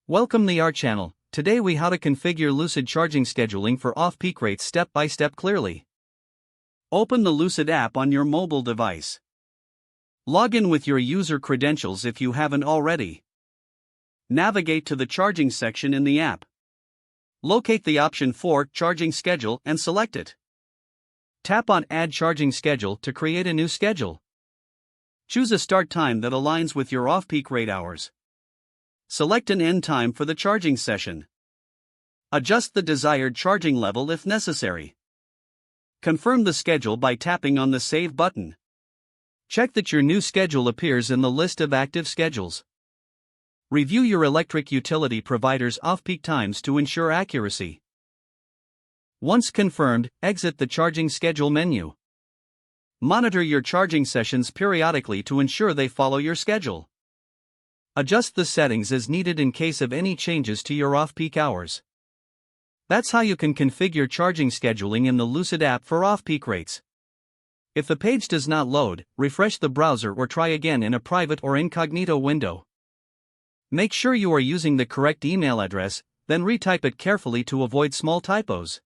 Welcome to our channel. Today we how to configure Lucid charging scheduling for off-peak rates step by step clearly. Open the Lucid app on your mobile device. Log in with your user credentials if you haven't already. Navigate to the charging section in the app. Locate the option for Charging Schedule and select it. Tap on Add Charging Schedule to create a new schedule. Choose a start time that aligns with your off-peak rate hours. Select an end time for the charging session. Adjust the desired charging level if necessary. Confirm the schedule by tapping on the Save button. Check that your new schedule appears in the list of active schedules. Review your electric utility provider's off-peak times to ensure accuracy. Once confirmed, exit the charging schedule menu. Monitor your charging sessions periodically to ensure they follow your schedule. Adjust the settings as needed in case of any changes to your off-peak hours. That's how you can configure charging scheduling in the Lucid app for off-peak rates. If the page does not load, refresh the browser or try again in a private or incognito window. Make sure you are using the correct email address, then retype it carefully to avoid small typos.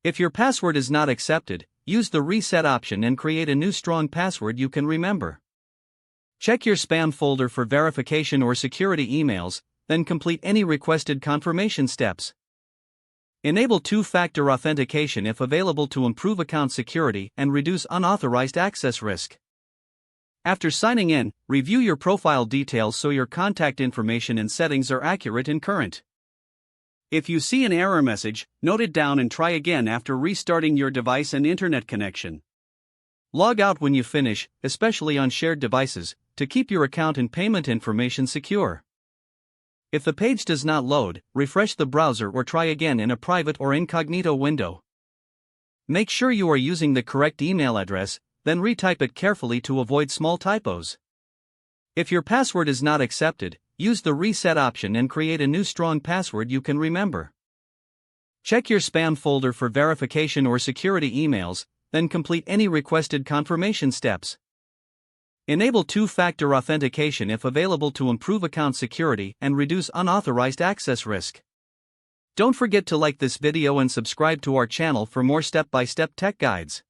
If your password is not accepted, use the reset option and create a new strong password you can remember. Check your spam folder for verification or security emails, then complete any requested confirmation steps. Enable two-factor authentication if available to improve account security and reduce unauthorized access risk. After signing in, review your profile details so your contact information and settings are accurate and current. If you see an error message, note it down and try again after restarting your device and internet connection. Log out when you finish, especially on shared devices, to keep your account and payment information secure. If the page does not load, refresh the browser or try again in a private or incognito window. Make sure you are using the correct email address, then retype it carefully to avoid small typos. If your password is not accepted, use the reset option and create a new strong password you can remember. Check your spam folder for verification or security emails, then complete any requested confirmation steps. Enable two-factor authentication if available to improve account security and reduce unauthorized access risk. Don't forget to like this video and subscribe to our channel for more step-by-step tech guides.